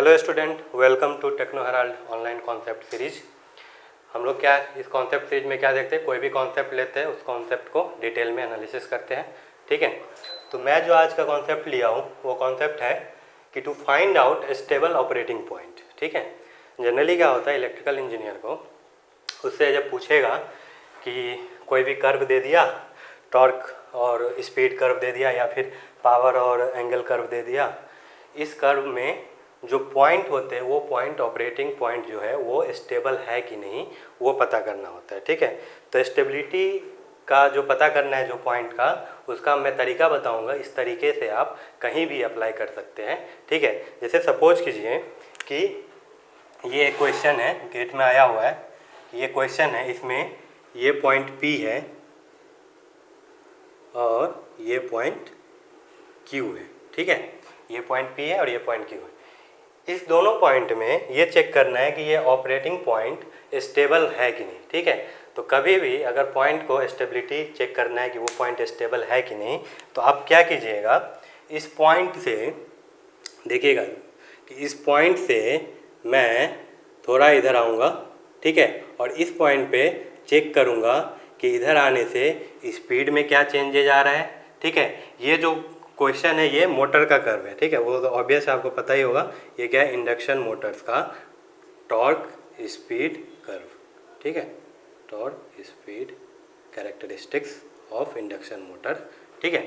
Hello student, welcome to Techno Herald online concept series. हम लोग क्या इस कॉन्सेप्ट सीरीज में क्या देखते हैं, कोई भी कॉन्सेप्ट लेते हैं, उस कॉन्सेप्ट को डिटेल में एनालिसिस करते हैं। ठीक है, तो मैं जो आज का कॉन्सेप्ट लिया हूँ वो कॉन्सेप्ट है कि to find out stable operating point. ठीक है, जनरली क्या होता है इलेक्ट्रिकल इंजीनियर को, उससे जब पूछेगा कि कोई भी कर्व दे दिया, टॉर्क और स्पीड कर्व दे दिया या फिर पावर और एंगल कर्व दे दिया, इस कर्व में जो पॉइंट होते हैं वो पॉइंट, ऑपरेटिंग पॉइंट जो है वो स्टेबल है कि नहीं, वो पता करना होता है। ठीक है, तो स्टेबिलिटी का जो पता करना है जो पॉइंट का, उसका मैं तरीका बताऊंगा। इस तरीके से आप कहीं भी अप्लाई कर सकते हैं। ठीक है, जैसे सपोज कीजिए कि ये एक क्वेश्चन है, गेट में आया हुआ है, ये क्वेश्चन है, इसमें ये पॉइंट P है और ये पॉइंट Q है। ठीक है, ये पॉइंट P है और ये पॉइंट Q है। इस दोनों पॉइंट में ये चेक करना है कि ये ऑपरेटिंग पॉइंट स्टेबल है कि नहीं। ठीक है, तो कभी भी अगर पॉइंट को स्टेबिलिटी चेक करना है कि वो पॉइंट स्टेबल है कि नहीं, तो आप क्या कीजिएगा, इस पॉइंट से देखिएगा कि इस पॉइंट से मैं थोड़ा इधर आऊँगा। ठीक है, और इस पॉइंट पे चेक करूँगा कि इधर आने से स्पीड में क्या चेंजेज आ रहा है। ठीक है, ये जो क्वेश्चन है ये मोटर का कर्व है। ठीक है, वो तो ऑब्वियस आपको पता ही होगा, ये क्या है, इंडक्शन मोटर्स का टॉर्क स्पीड कर्व। ठीक है, torque speed characteristics of induction motor. ठीक है,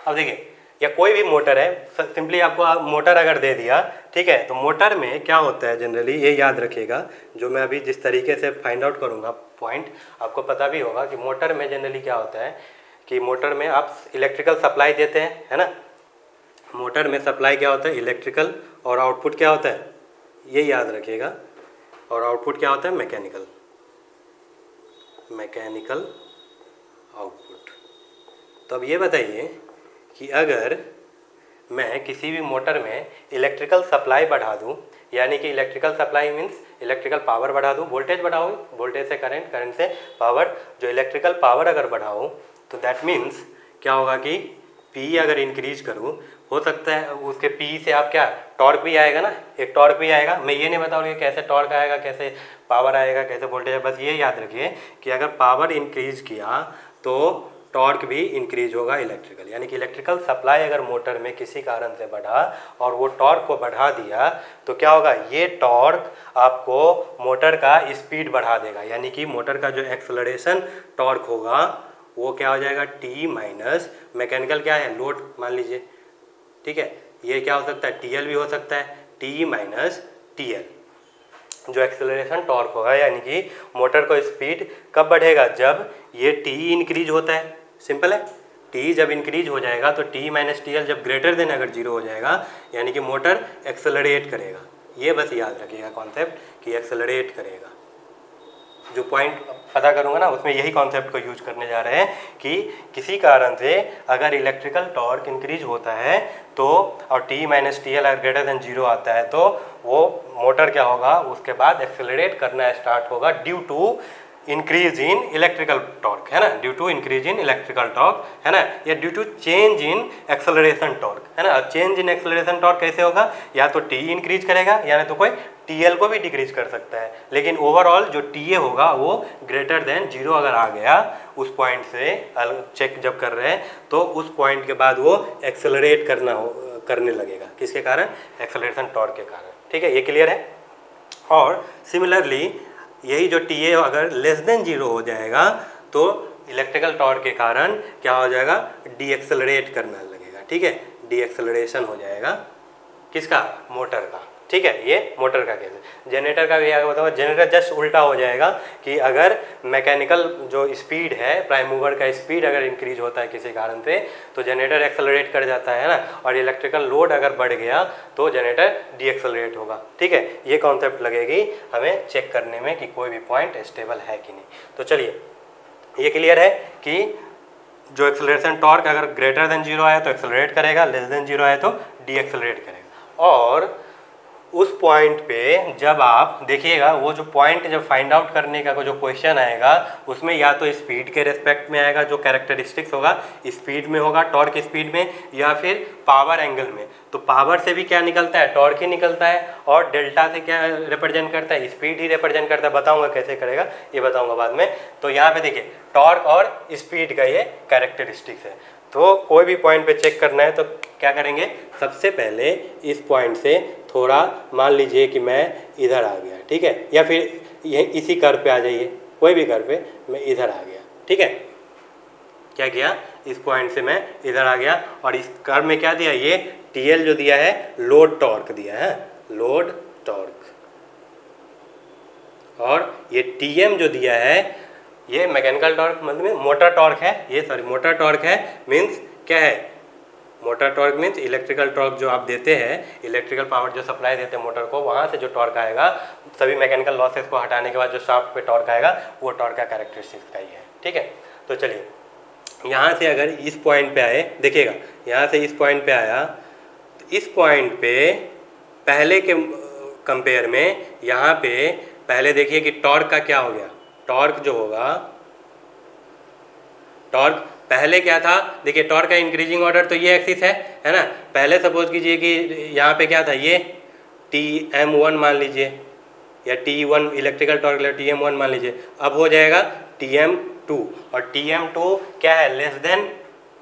अब देखिए, या कोई भी मोटर है, सिंपली आपको मोटर अगर दे दिया, ठीक है, तो मोटर में क्या होता है जनरली, ये याद रखिएगा, जो मैं अभी जिस तरीके से फाइंड आउट करूँगा पॉइंट, आपको पता भी होगा कि मोटर में जनरली क्या होता है कि मोटर में आप इलेक्ट्रिकल सप्लाई देते हैं, है ना। मोटर में सप्लाई क्या होता है, इलेक्ट्रिकल, और आउटपुट क्या होता है, ये याद रखिएगा, और आउटपुट क्या होता है, मैकेनिकल आउटपुट। तो अब ये बताइए कि अगर मैं किसी भी मोटर में इलेक्ट्रिकल सप्लाई बढ़ा दूं, यानी कि electrical supply means electrical power बढ़ा दूं, वोल्टेज बढ़ाऊँ, वोल्टेज से करंट, करंट से पावर, जो इलेक्ट्रिकल पावर अगर बढ़ाऊं, तो दैट मीन्स क्या होगा कि P अगर इंक्रीज करूँ, हो सकता है उसके P से आप क्या, टॉर्क भी आएगा ना, एक टॉर्क भी आएगा। मैं ये नहीं बता रहा कैसे टॉर्क आएगा, कैसे पावर आएगा, कैसे वोल्टेज है, बस ये याद रखिए कि अगर पावर इंक्रीज किया तो टॉर्क भी इंक्रीज होगा इलेक्ट्रिकल, यानी कि इलेक्ट्रिकल सप्लाई अगर मोटर में किसी कारण से बढ़ा और वो टॉर्क को बढ़ा दिया, तो क्या होगा, ये टॉर्क आपको मोटर का स्पीड बढ़ा देगा, यानी कि मोटर का जो एक्सेलरेशन टॉर्क होगा वो क्या हो जाएगा, T माइनस मैकेनिकल क्या है, लोड मान लीजिए। ठीक है, ये क्या हो सकता है, TL भी हो सकता है, T माइनस TL जो एक्सेलरेशन टॉर्क होगा, यानी कि मोटर को स्पीड कब बढ़ेगा, जब ये T इंक्रीज होता है। सिंपल है, T जब इंक्रीज हो जाएगा तो T माइनस TL जब ग्रेटर देन अगर 0 हो जाएगा, यानी कि मोटर एक्सेलरेट करेगा। ये बस याद रखिएगा कॉन्सेप्ट कि एक्सेलरेट करेगा। जो पॉइंट पता करूंगा ना, उसमें यही कॉन्सेप्ट को यूज करने जा रहे हैं कि किसी कारण से अगर इलेक्ट्रिकल टॉर्क इंक्रीज होता है तो, और T माइनस TL अगर ग्रेटर देन 0 आता है, तो वो मोटर क्या होगा, उसके बाद एक्सेलरेट करना स्टार्ट होगा due to increase in electrical torque, है ना, due to increase in electrical torque, है ना, या due to change in acceleration torque, है ना। चेंज इन एक्सेलरेशन टॉर्क कैसे होगा, या तो T इंक्रीज करेगा या नहीं तो कोई TL को भी डिक्रीज कर सकता है, लेकिन ओवरऑल जो TA होगा वो ग्रेटर देन 0 अगर आ गया उस पॉइंट से चेक जब कर रहे हैं, तो उस पॉइंट के बाद वो एक्सेलरेट करने लगेगा, किसके कारण, एक्सेलरेशन टॉर्क के कारण। ठीक है, ये क्लियर है। और सिमिलरली यही जो TA अगर लेस देन 0 हो जाएगा तो इलेक्ट्रिकल टॉर्क के कारण क्या हो जाएगा, डी एक्सेलरेट करने लगेगा। ठीक है, डी एक्सेलरेशन हो जाएगा किसका, मोटर का। ठीक है, ये मोटर का केस है। जनरेटर का भी आगे बताऊंगा, जनरेटर जस्ट उल्टा हो जाएगा कि अगर मैकेनिकल जो स्पीड है, प्राइम मूवर का स्पीड अगर इंक्रीज होता है किसी कारण से, तो जनरेटर एक्सेलरेट कर जाता है ना, और इलेक्ट्रिकल लोड अगर बढ़ गया तो जनरेटर डी एक्सेलरेट होगा। ठीक है, ये कॉन्सेप्ट लगेगी हमें चेक करने में कि कोई भी पॉइंट स्टेबल है कि नहीं। तो चलिए, ये क्लियर है कि जो एक्सेलरेशन टॉर्क अगर ग्रेटर देन 0 आया तो एक्सेलरेट करेगा, लेस देन 0 आया तो डी एक्सेलरेट करेगा। और उस पॉइंट पे जब आप देखिएगा, वो जो पॉइंट जब फाइंड आउट करने का जो क्वेश्चन आएगा उसमें या तो स्पीड के रिस्पेक्ट में आएगा, जो कैरेक्टरिस्टिक्स होगा स्पीड में होगा, टॉर्क स्पीड में, या फिर पावर एंगल में। तो पावर से भी क्या निकलता है, टॉर्क ही निकलता है, और डेल्टा से क्या रिप्रेजेंट करता है, स्पीड ही रिप्रेजेंट करता है। बताऊंगा कैसे करेगा, ये बताऊंगा बाद में। तो यहाँ पे देखिए टॉर्क और स्पीड का ये कैरेक्टरिस्टिक्स है। तो कोई भी पॉइंट पे चेक करना है तो क्या करेंगे, सबसे पहले इस पॉइंट से थोड़ा मान लीजिए कि मैं इधर आ गया, ठीक है, या फिर ये इसी कर्व पे आ जाइए, कोई भी कर्व पे मैं इधर आ गया, ठीक है। क्या किया, इस पॉइंट से मैं इधर आ गया, और इस कर्व में क्या दिया, ये TL जो दिया है लोड टॉर्क दिया है, लोड टॉर्क, और ये TM जो दिया है ये मैकेनिकल टॉर्क मतलब मोटर टॉर्क है, ये सॉरी मोटर टॉर्क है, मीन्स क्या है, motor torque means electrical torque जो आप देते हैं, इलेक्ट्रिकल पावर जो सप्लाई देते हैं मोटर को, वहाँ से जो टॉर्क आएगा, सभी मैकेनिकल लॉसेस को हटाने के बाद जो शाफ्ट पे टॉर्क आएगा वो टॉर्क का कैरेक्टरिस्टिक्स का ही है, ठीक है। तो चलिए यहाँ से अगर इस पॉइंट पे आए, देखिएगा यहाँ से इस पॉइंट पे आया, तो इस पॉइंट पे पहले के कंपेयर में यहाँ पे पहले देखिए कि टॉर्क का क्या हो गया, टॉर्क जो होगा, टॉर्क पहले क्या था, देखिए टॉर्क का इंक्रीजिंग ऑर्डर तो ये एक्सिस है ना। पहले सपोज कीजिए कि यहाँ पे क्या था, ये TM1 मान लीजिए, या T1 इलेक्ट्रिकल टॉर्क TM1 मान लीजिए, अब हो जाएगा TM2, और TM2 क्या है, लेस देन,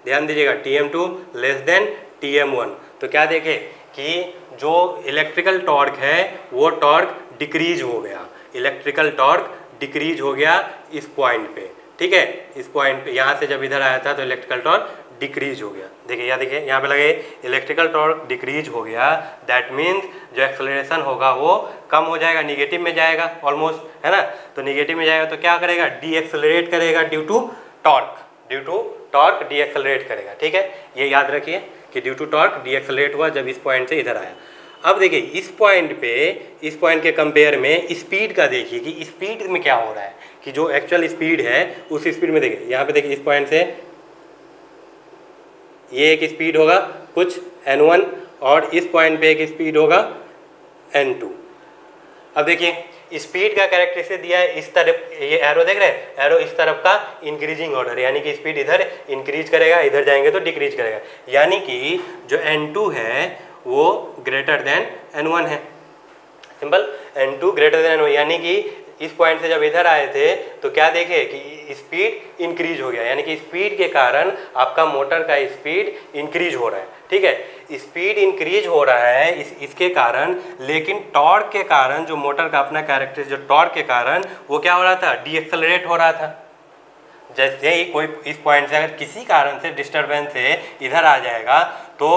ध्यान दीजिएगा TM2 लेस देन TM1। तो क्या देखे कि जो इलेक्ट्रिकल टॉर्क है वो टॉर्क डिक्रीज हो गया, इलेक्ट्रिकल टॉर्क डिक्रीज हो गया इस पॉइंट पे, ठीक है। इस पॉइंट पे यहाँ से जब इधर आया था तो इलेक्ट्रिकल टॉर्क डिक्रीज हो गया, देखिए यहाँ पे लगे इलेक्ट्रिकल टॉर्क डिक्रीज हो गया, दैट मीन्स जो एक्सेलरेशन होगा वो कम हो जाएगा, निगेटिव में जाएगा ऑलमोस्ट, है ना। तो निगेटिव में जाएगा तो क्या करेगा, डी एक्सेलरेट करेगा, due to torque decelerate करेगा, ठीक है। ये याद रखिए कि due to torque decelerate हुआ जब इस पॉइंट से इधर आया। अब देखिए इस पॉइंट पे, इस पॉइंट के कंपेयर में स्पीड का देखिए कि स्पीड में क्या हो रहा है, कि जो एक्चुअल स्पीड है उस स्पीड में देखिए, यहाँ पे देखिए इस पॉइंट से ये एक स्पीड होगा कुछ N1, और इस पॉइंट पे एक स्पीड होगा N2। अब देखिए स्पीड का कैरेक्टरिस्टिक दिया है इस तरफ, ये एरो देख रहे हैं, एरो इस तरफ का इंक्रीजिंग ऑर्डर, यानी कि स्पीड इधर इंक्रीज करेगा, इधर जाएंगे तो डिक्रीज करेगा, यानी कि जो N2 है वो ग्रेटर देन N1 है, simple, N2 greater than N1, यानी कि इस पॉइंट से जब इधर आए थे तो क्या देखे कि स्पीड इंक्रीज हो गया, यानी कि स्पीड के कारण आपका मोटर का स्पीड इंक्रीज हो रहा है, ठीक है। स्पीड इंक्रीज हो रहा है इसके कारण, लेकिन टॉर्क के कारण जो मोटर का अपना कैरेक्टरिस्टिक जो टॉर्क के कारण वो क्या हो रहा था, डी एक्सेलरेट हो रहा था। जैसे ही कोई इस पॉइंट से अगर किसी कारण से डिस्टर्बेंस से इधर आ जाएगा तो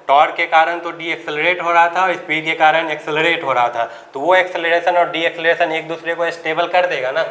टॉर्क के कारण तो डी एक्सेलरेट हो रहा था और स्पीड के कारण एक्सेलरेट हो रहा था, तो वो एक्सेलरेशन और डी एक्सेलरेशन एक दूसरे को स्टेबल कर देगा ना,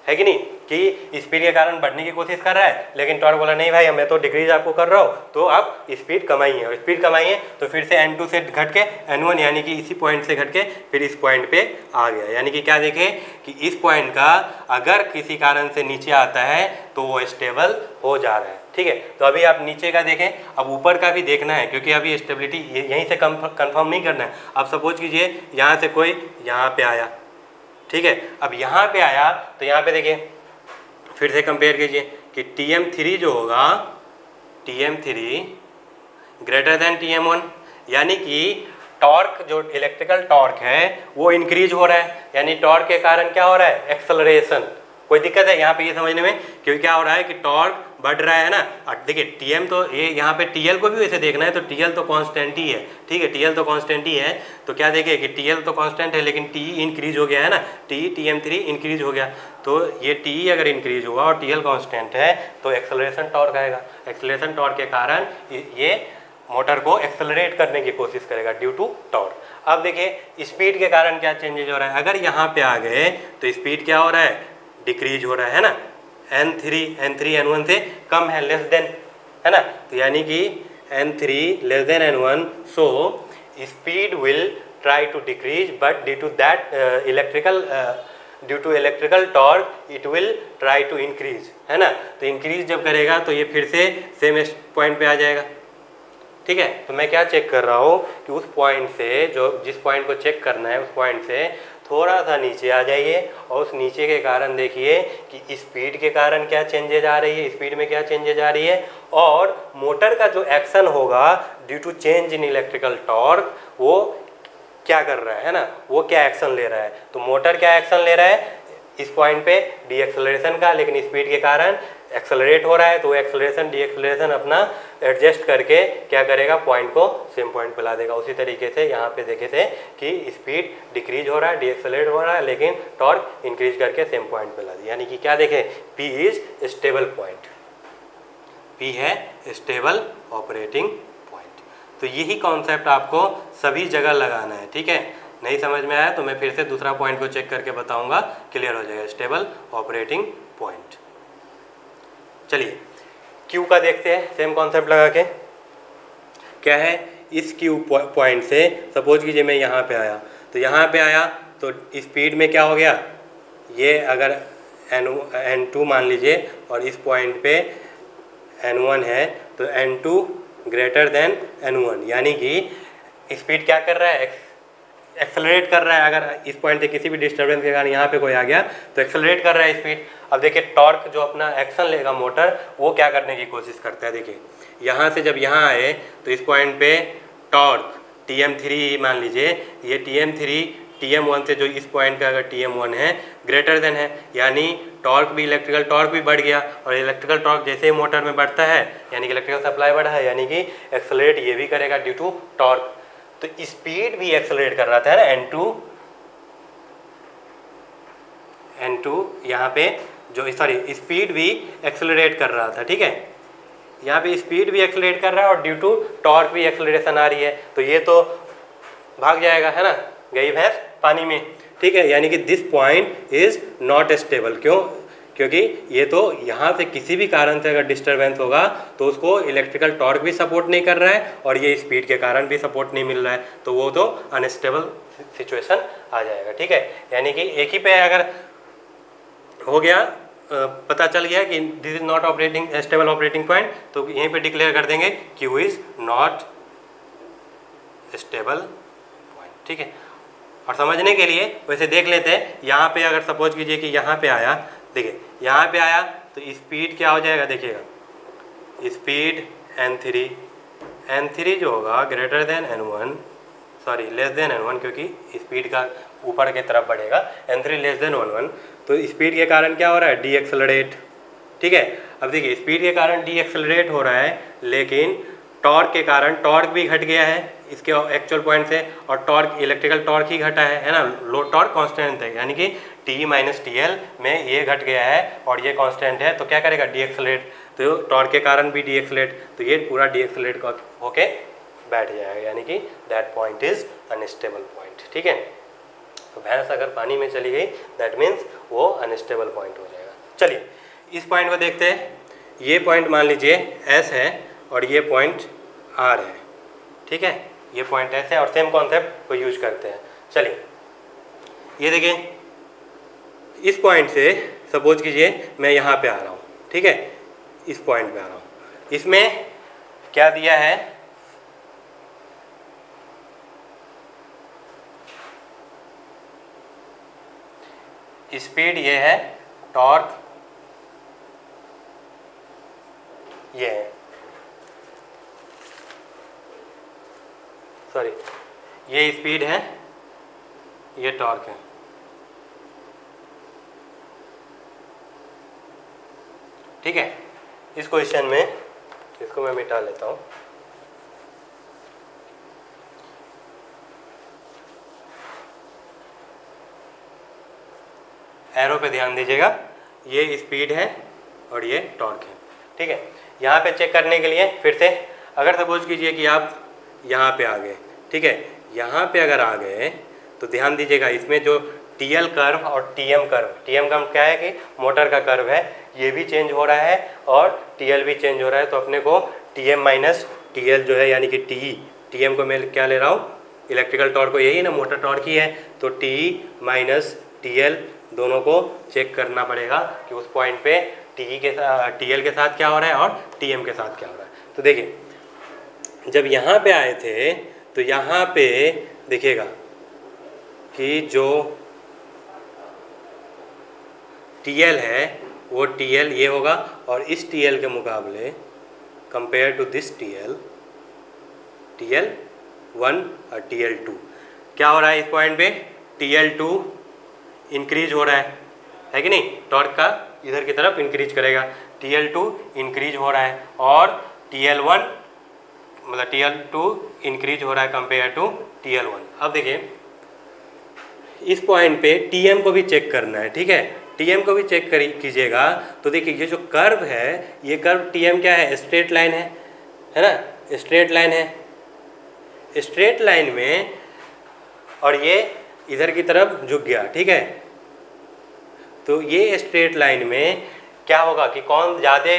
है कि नहीं, कि स्पीड के कारण बढ़ने की कोशिश कर रहा है, लेकिन टॉर्क बोला नहीं भाई मैं तो डिक्रीज आपको कर रहा हूँ, तो आप स्पीड कमाइए, और स्पीड कमाइए तो फिर से N2 से घट के N1, यानी कि इसी पॉइंट से घट के फिर इस पॉइंट पे आ गया, यानी कि क्या देखें कि इस पॉइंट का अगर किसी कारण से नीचे आता है तो वो स्टेबल हो जा रहा है, ठीक है। तो अभी आप नीचे का देखें, अब ऊपर का भी देखना है, क्योंकि अभी स्टेबिलिटी यहीं से कन्फर्म नहीं करना है। अब सपोज कीजिए यहाँ से कोई यहाँ पे आया, ठीक है, अब यहाँ पे आया तो यहाँ पे देखिए फिर से कंपेयर कीजिए कि TM3 जो होगा, TM3 ग्रेटर देन TM1, यानी कि टॉर्क जो इलेक्ट्रिकल टॉर्क है वो इंक्रीज हो रहा है, यानी टॉर्क के कारण क्या हो रहा है, एक्सेलरेशन। कोई दिक्कत है यहाँ पे ये समझने में, क्योंकि क्या हो रहा है कि टॉर्क बढ़ रहा है ना। और देखिए TM तो ये यहाँ पे TL को भी वैसे देखना है तो TL तो कांस्टेंट ही है, ठीक है, TL तो कांस्टेंट ही है। तो क्या देखिए कि TL तो कांस्टेंट है लेकिन TE इंक्रीज हो गया है ना, TM3 इंक्रीज हो गया, तो ये TE अगर इंक्रीज हुआ और TL कांस्टेंट है तो एक्सेलरेशन टॉर्क आएगा, एक्सेलरेशन टॉर्क के कारण ये मोटर को एक्सेलरेट करने की कोशिश करेगा ड्यू टू टॉर्क। अब देखिए स्पीड के कारण क्या चेंजेज हो रहा है, अगर यहाँ पे आ गए तो स्पीड क्या हो रहा है, डिक्रीज हो रहा है ना, N3 N1 से कम है, लेस देन, है ना, तो यानी कि N3 less than N1, so speed will try to decrease but due to that due to electrical torque it will try to increase, है ना। तो इंक्रीज जब करेगा तो ये फिर से सेम पॉइंट पे आ जाएगा, ठीक है। तो मैं क्या चेक कर रहा हूँ कि उस पॉइंट से, जो जिस पॉइंट को चेक करना है उस पॉइंट से थोड़ा सा नीचे आ जाइए और उस नीचे के कारण देखिए कि स्पीड के कारण क्या चेंजेज आ रही है, स्पीड में क्या चेंजेज आ रही है, और मोटर का जो एक्शन होगा due to change in electrical torque वो क्या कर रहा है ना, वो क्या एक्शन ले रहा है। तो मोटर क्या एक्शन ले रहा है इस पॉइंट पे, डी एक्सेलरेशन का, लेकिन स्पीड के कारण एक्सेलरेट हो रहा है, तो एक्सेलरेशन डी एक्सेलरेशन अपना एडजस्ट करके क्या करेगा, पॉइंट को सेम पॉइंट पे ला देगा। उसी तरीके से यहाँ पे देखे थे कि स्पीड डिक्रीज हो रहा है, डी एक्सेलरेट हो रहा है, लेकिन टॉर्क इंक्रीज करके सेम पॉइंट पे ला दिया। यानी कि क्या देखें, P is stable point, P है स्टेबल ऑपरेटिंग पॉइंट। तो यही कॉन्सेप्ट आपको सभी जगह लगाना है, ठीक है। नहीं समझ में आया तो मैं फिर से दूसरा पॉइंट को चेक करके बताऊंगा, क्लियर हो जाएगा। Stable operating point. चलिए क्यू का देखते हैं, सेम कॉन्सेप्ट लगा के। क्या है, इस क्यू पॉइंट से सपोज कीजिए मैं यहाँ पे आया, तो यहाँ पे आया तो स्पीड में क्या हो गया, ये अगर n2 मान लीजिए और इस पॉइंट पे n1 है तो n2 ग्रेटर देन n1, यानी कि स्पीड क्या कर रहा है, एक्सेलरेट कर रहा है। अगर इस पॉइंट से किसी भी डिस्टर्बेंस के कारण यहाँ पे कोई आ गया तो एक्सेलरेट कर रहा है स्पीड। अब देखिए टॉर्क जो अपना एक्शन लेगा मोटर, वो क्या करने की कोशिश करता है, देखिए यहाँ से जब यहाँ आए तो इस पॉइंट पे टॉर्क Tm3 मान लीजिए, ये Tm3 Tm1 से जो इस पॉइंट का अगर Tm1 है ग्रेटर देन है, यानी टॉर्क भी, इलेक्ट्रिकल टॉर्क भी बढ़ गया। और इलेक्ट्रिकल टॉर्क जैसे ही मोटर में बढ़ता है यानी कि इलेक्ट्रिकल सप्लाई बढ़ा है, यानी कि एक्सेलरेट ये भी करेगा ड्यू टू टॉर्क। तो स्पीड भी एक्सेलरेट कर रहा था ना, n2 यहाँ पे जो स्पीड भी एक्सेलरेट कर रहा था, ठीक है। यहाँ पे स्पीड भी एक्सेलरेट कर रहा है और ड्यू टू टॉर्क भी एक्सेलरेशन आ रही है, तो ये तो भाग जाएगा, है ना, गई भैंस पानी में, ठीक है। यानी कि this point is not stable. क्यों, क्योंकि ये तो यहाँ से किसी भी कारण से अगर डिस्टरबेंस होगा तो उसको इलेक्ट्रिकल टॉर्क भी सपोर्ट नहीं कर रहा है और ये स्पीड के कारण भी सपोर्ट नहीं मिल रहा है, तो वो तो अनस्टेबल सिचुएशन आ जाएगा, ठीक है। यानी कि एक ही पे अगर हो गया, पता चल गया कि this is not operating stable operating point, तो यहीं पे डिक्लेयर कर देंगे Q is not stable point, ठीक है। और समझने के लिए वैसे देख लेते हैं, यहाँ पे अगर सपोज कीजिए कि यहाँ पे आया, देखिए यहाँ पे आया तो स्पीड क्या हो जाएगा, देखिएगा स्पीड n3 जो होगा greater than n1, sorry less than n1, क्योंकि स्पीड का ऊपर के तरफ बढ़ेगा, n3 लेस देन n1, तो स्पीड के कारण क्या हो रहा है, डी एक्सेलरेट, ठीक है। अब देखिए स्पीड के कारण डी एक्सेलरेट हो रहा है, लेकिन टॉर्क के कारण टॉर्क भी घट गया है इसके एक्चुअल पॉइंट से, और टॉर्क इलेक्ट्रिकल टॉर्क ही घटा है ना, लो टॉर्क कांस्टेंट है, यानी कि T माइनस TL में ये घट गया है और ये कांस्टेंट है, तो क्या करेगा, डी एक्सेलरेट। तो टॉर्क के कारण भी डी एक्सेलरेट, तो ये पूरा डी एक्सेलरेट होके बैठ जाएगा, यानी कि that point is unstable point, ठीक है। तो भैंस अगर पानी में चली गई दैट मीन्स वो अनस्टेबल पॉइंट हो जाएगा। चलिए इस पॉइंट को देखते हैं। ये पॉइंट मान लीजिए S है और ये पॉइंट R है, ठीक है। ये पॉइंट S है और सेम कॉन्सेप्ट को यूज करते हैं। चलिए ये देखिए, इस पॉइंट से सपोज कीजिए मैं यहाँ पे आ रहा हूँ, ठीक है, इस पॉइंट पे आ रहा हूँ, इसमें क्या दिया है, स्पीड ये है, टॉर्क ये है, सॉरी ये स्पीड है, ये टॉर्क है, ठीक है। इस क्वेश्चन में इसको मैं मिटा लेता हूँ। एरो पे ध्यान दीजिएगा, ये स्पीड है और ये टॉर्क है, ठीक है। यहाँ पे चेक करने के लिए फिर से अगर सपोज कीजिए कि आप यहाँ पे आ गए, ठीक है, यहाँ पे अगर आ गए तो ध्यान दीजिएगा इसमें जो TL कर्व और TM कर्व क्या है कि मोटर का कर्व है, ये भी चेंज हो रहा है और TL भी चेंज हो रहा है, तो अपने को TM माइनस TL जो है, यानी कि TM को मैं क्या ले रहा हूँ, इलेक्ट्रिकल टॉर्क को, यही ना मोटर टॉर्क ही है, तो TE माइनस TL दोनों को चेक करना पड़ेगा कि उस पॉइंट पे TL के साथ क्या हो रहा है और TM के साथ क्या हो रहा है। तो देखिए जब यहाँ पे आए थे तो यहाँ पे देखिएगा कि जो TL है वो TL ये होगा, और इस TL के मुकाबले कंपेयर टू दिस TL1 और TL2 क्या हो रहा है इस पॉइंट पे, TL2 इंक्रीज हो रहा है कि नहीं, टॉर्क का इधर की तरफ इंक्रीज करेगा, TL2 इंक्रीज हो रहा है, और TL1 मतलब TL2 इंक्रीज हो रहा है कंपेयर टू TL1। अब देखिए इस पॉइंट पे TM को भी चेक करना है, ठीक है, TM को भी चेक कीजिएगा। तो देखिए ये जो कर्व है, ये कर्व TM क्या है, स्ट्रेट लाइन है ना, स्ट्रेट लाइन है। स्ट्रेट लाइन में और ये इधर की तरफ झुक गया, ठीक है, तो ये स्ट्रेट लाइन में क्या होगा कि कौन ज़्यादा,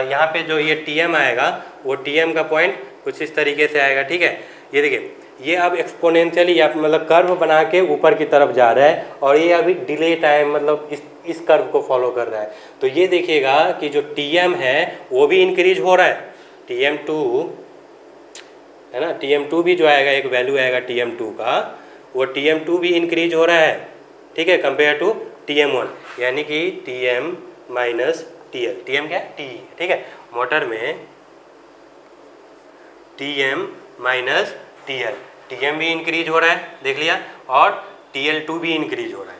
यहाँ पे जो ये TM आएगा वो TM का पॉइंट कुछ इस तरीके से आएगा, ठीक है। ये देखिए ये अब एक्सपोनेंशियली या मतलब कर्व बना के ऊपर की तरफ जा रहा है, और ये अभी डिले टाइम मतलब इस कर्व को फॉलो कर रहा है। तो ये देखिएगा कि जो TM है वो भी इंक्रीज हो रहा है, TM2 है ना, TM2 भी जो आएगा एक वैल्यू आएगा TM2 का, वो TM2 भी इंक्रीज हो रहा है, ठीक है, कंपेयर टू TM1, यानी कि TM माइनस TL, TM क्या है, TE, ठीक है, मोटर में TM माइनस TL, TM भी इंक्रीज हो रहा है, देख लिया, और TL2 भी इंक्रीज हो रहा है,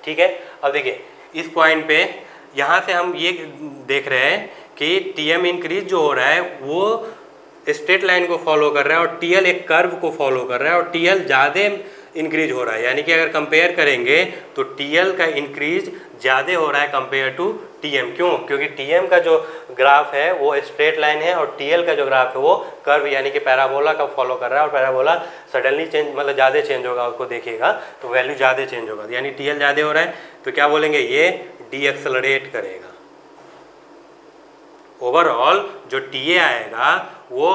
ठीक है। अब देखिए इस पॉइंट पे यहाँ से हम ये देख रहे हैं कि TM इंक्रीज जो हो रहा है वो स्ट्रेट लाइन को फॉलो कर रहा है, और TL एक कर्व को फॉलो कर रहा है, और TL ज़्यादा इंक्रीज हो रहा है, यानी कि अगर कंपेयर करेंगे तो TL का इंक्रीज ज़्यादा हो रहा है कंपेयर टू TM। क्यों? क्योंकि TM का जो ग्राफ है वो स्ट्रेट लाइन है, और TL का जो ग्राफ है वो कर्व यानी कि पैराबोला का फॉलो कर रहा है, और पैराबोला सडनली चेंज मतलब ज़्यादा चेंज होगा, उसको देखिएगा तो वैल्यू ज़्यादा चेंज होगा, यानी TL ज़्यादा हो रहा है, तो क्या बोलेंगे, ये डीएक्सलरेट करेगा। ओवरऑल जो TA आएगा वो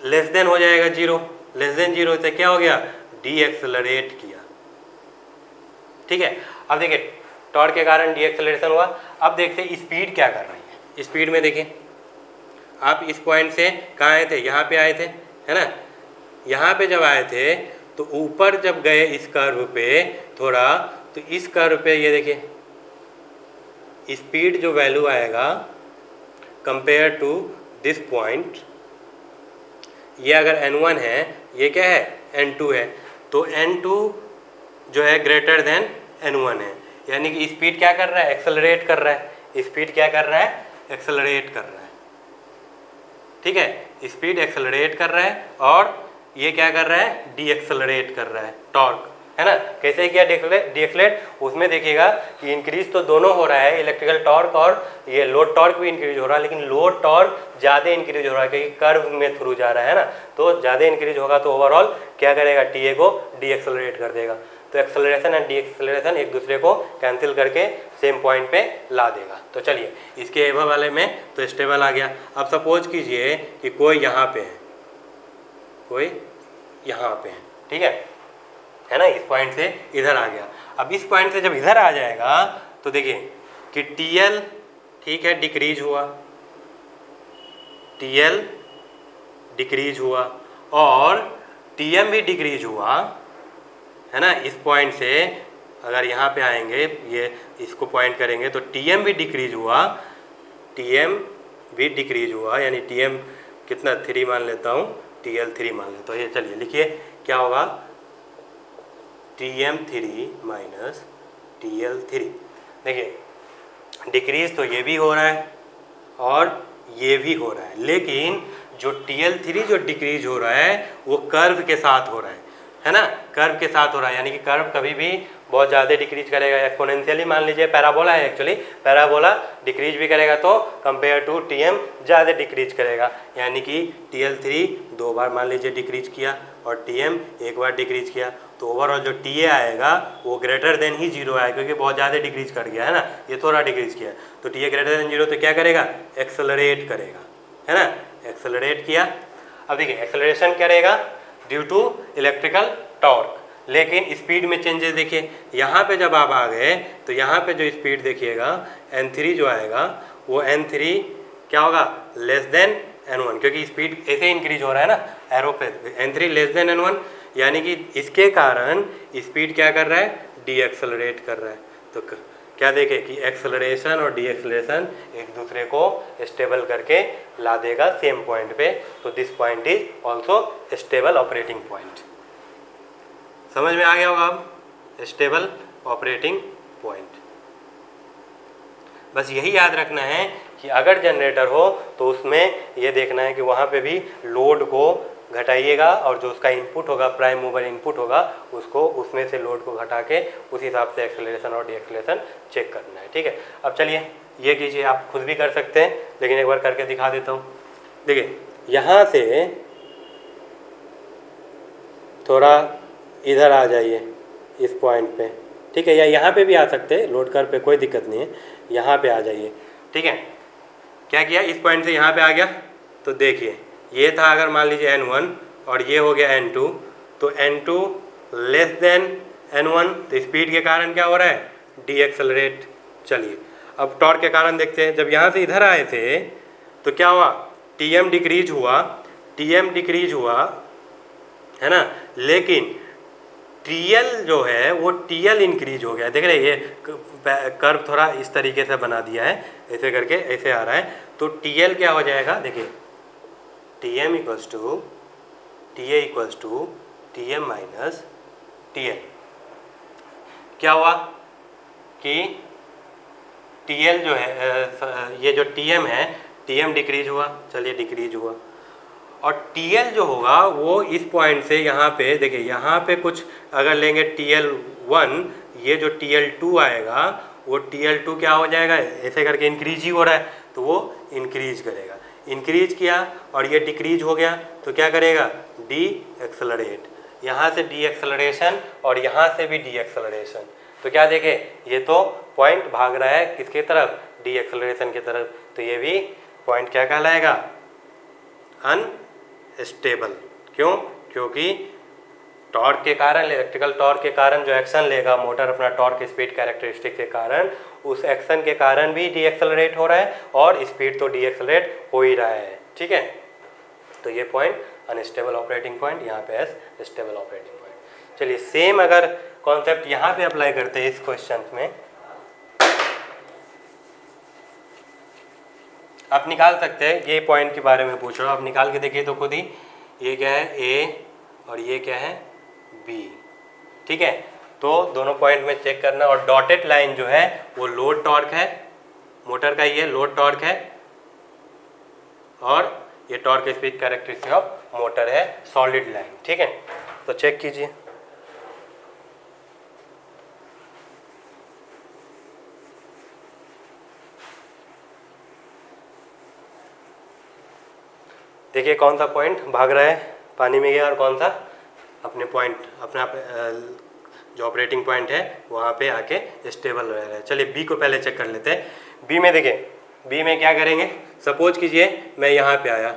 लेस देन हो जाएगा 0, लेस देन 0 से क्या हो गया, डीएक्सलरेट किया, ठीक है। अब देखिए टॉर्क के कारण डीएक्सलरेशन हुआ। अब देखते हैं स्पीड क्या कर रही है। स्पीड में देखिए आप इस पॉइंट से कहाँ आए थे, यहाँ पे आए थे, है ना, यहाँ पे जब आए थे तो ऊपर जब गए इस कर्व पे थोड़ा, तो इस कर्व पे ये देखिए स्पीड जो वैल्यू आएगा कंपेयर टू दिस पॉइंट, ये अगर N1 है, ये क्या है, N2 है, तो N2 जो है ग्रेटर देन N1 है, यानी कि स्पीड क्या कर रहा है, एक्सेलरेट कर रहा है। स्पीड क्या कर रहा है, एक्सेलरेट कर रहा है, ठीक है, स्पीड एक्सेलरेट कर रहा है, और ये क्या कर रहा है, डी एक्सेलरेट कर रहा है, टॉर्क, है ना। कैसे किया डीएक्सलेट, उसमें देखिएगा कि इंक्रीज तो दोनों हो रहा है, इलेक्ट्रिकल टॉर्क और ये लोड टॉर्क भी इंक्रीज हो रहा है, लेकिन लोड टॉर्क ज़्यादा इंक्रीज हो रहा है क्योंकि कर्व में थ्रू जा रहा है ना, तो ज़्यादा इंक्रीज होगा तो ओवरऑल क्या करेगा, TA को डीएक्सेलरेट कर देगा। तो एक्सेलरेशन एंड डीएक्सेलरेशन एक दूसरे को कैंसिल करके सेम पॉइंट पे ला देगा। तो चलिए इसके एबव वाले में तो स्टेबल आ गया। अब सपोज कीजिए कि कोई यहाँ पे है, कोई यहाँ पे है, ठीक है ना, इस पॉइंट से इधर आ गया। अब इस पॉइंट से जब इधर आ जाएगा तो देखिए कि TL ठीक है डिक्रीज हुआ, TL डिक्रीज हुआ, और TM भी डिक्रीज हुआ, है ना। इस पॉइंट से अगर यहाँ पे आएंगे, ये इसको पॉइंट करेंगे तो TM भी डिक्रीज हुआ, TM भी डिक्रीज हुआ, यानी TM कितना 3 मान लेता हूँ, TL3 मान लेता हूँ। ये चलिए लिखिए क्या होगा, TM3 माइनस TL3। देखिए डिक्रीज तो ये भी हो रहा है और ये भी हो रहा है, लेकिन जो TL3 जो डिक्रीज हो रहा है वो कर्व के साथ हो रहा है ना, कर्व के साथ हो रहा है, यानी कि कर्व कभी भी बहुत ज़्यादा डिक्रीज करेगा। एक्सपोनेंशियली मान लीजिए पैराबोला है, एक्चुअली पैराबोला डिक्रीज भी करेगा तो कंपेयर टू TM ज़्यादा डिक्रीज करेगा, यानी कि TL3 2 बार मान लीजिए डिक्रीज किया और TM 1 बार डिक्रीज किया, तो ओवरऑल जो TA आएगा वो ग्रेटर देन ही 0 आएगा, क्योंकि बहुत ज़्यादा डिक्रीज कर गया है ना, ये थोड़ा डिक्रीज किया, तो TA ग्रेटर देन 0 तो क्या करेगा, एक्सेलरेट करेगा, है ना, एक्सेलरेट किया। अब देखिए एक्सेलरेशन करेगा ड्यू टू इलेक्ट्रिकल टॉर्क, लेकिन स्पीड में चेंजेस देखिए, यहाँ पे जब आप आ गए तो यहाँ पे जो स्पीड देखिएगा N3 जो आएगा वो N3 क्या होगा, लेस देन N1, क्योंकि स्पीड ऐसे इंक्रीज हो रहा है ना एरो पे, N3 लेस देन N1, यानी कि इसके कारण स्पीड क्या कर रहा है, डी एक्सेलरेट कर रहा है। तो क्या देखें कि एक्सेलरेशन और डी एक्सेलरेशन एक दूसरे को स्टेबल करके ला देगा सेम पॉइंट पे। तो this point is also stable operating point. समझ में आ गया होगा अब, स्टेबल ऑपरेटिंग पॉइंट। बस यही याद रखना है कि अगर जनरेटर हो तो उसमें ये देखना है कि वहाँ पे भी लोड को घटाइएगा, और जो उसका इनपुट होगा, प्राइम मूवर इनपुट होगा, उसको उसमें से लोड को घटा के उस हिसाब से एक्सेलरेशन और डीएक्सेलरेशन चेक करना है। ठीक है, अब चलिए ये कीजिए, आप खुद भी कर सकते हैं, लेकिन एक बार करके दिखा देता हूँ। देखिए यहाँ से थोड़ा इधर आ जाइए इस पॉइंट पे, ठीक है, या यहाँ पे भी आ सकते हैं, लोड कर पे कोई दिक्कत नहीं है, यहाँ पे आ जाइए। ठीक है, क्या किया, इस पॉइंट से यहाँ पे आ गया, तो देखिए ये था अगर मान लीजिए N1 और ये हो गया N2, तो N2 लेस देन N1, तो स्पीड के कारण क्या हो रहा है, डी एक्सेलरेट। चलिए अब टॉर्क के कारण देखते हैं। जब यहाँ से इधर आए थे तो क्या हुआ, TM डिक्रीज हुआ, TM डिक्रीज हुआ है ना, लेकिन TL जो है वो TL इंक्रीज हो गया। देख रहे हैं ये कर्व थोड़ा इस तरीके से बना दिया है, ऐसे करके ऐसे आ रहा है, तो TL क्या हो जाएगा, देखिए TM equals to TA equals to TM minus TL। क्या हुआ कि TL जो है, ये जो TM है, TM डिक्रीज हुआ, चलिए डिक्रीज हुआ, और TL जो होगा वो इस पॉइंट से यहाँ पे, देखिए यहाँ पे कुछ अगर लेंगे TL1, ये जो TL2 आएगा वो TL2 क्या हो जाएगा, ऐसे करके इंक्रीज ही हो रहा है, तो वो इंक्रीज करेगा, इंक्रीज किया और ये डिक्रीज हो गया, तो क्या करेगा, डी एक्सेलरेट, यहाँ से डी एक्सेलरेशन और यहाँ से भी डी एक्सेलरेशन। तो क्या देखे, ये तो पॉइंट भाग रहा है किसके तरफ, डी एक्सेलरेशन की तरफ, तो ये भी पॉइंट क्या कहलाएगा, अनस्टेबल। क्यों, क्योंकि टॉर्क के कारण, इलेक्ट्रिकल टॉर्क के कारण जो एक्शन लेगा मोटर अपना टॉर्क स्पीड कैरेक्टरिस्टिक के कारण, उस एक्शन के कारण भी डी एक्सेलरेट हो रहा है और स्पीड तो डी एक्सेलरेट हो ही रहा है। ठीक है, तो ये पॉइंट अनस्टेबल ऑपरेटिंग पॉइंट, यहाँ पे एस स्टेबल ऑपरेटिंग पॉइंट। चलिए सेम अगर कॉन्सेप्ट यहाँ पे अप्लाई करते हैं इस क्वेश्चन में, आप निकाल सकते हैं, ये पॉइंट के बारे में पूछ रहा हूँ, आप निकाल के देखिए तो खुद ही, ये क्या है ए और ये क्या है बी। ठीक है, तो दोनों पॉइंट में चेक करना, और डॉटेड लाइन जो है वो लोड टॉर्क है, मोटर का ये लोड टॉर्क है, और ये torque speed characteristic of motor है, सॉलिड लाइन। ठीक है, तो चेक कीजिए, देखिए कौन सा पॉइंट भाग रहा है, पानी में गया, और कौन सा अपने पॉइंट, अपना जो ऑपरेटिंग पॉइंट है वहाँ पे आके स्टेबल रह रहा है। चलिए बी को पहले चेक कर लेते हैं। बी में देखिए, बी में क्या करेंगे, सपोज कीजिए मैं यहाँ पे आया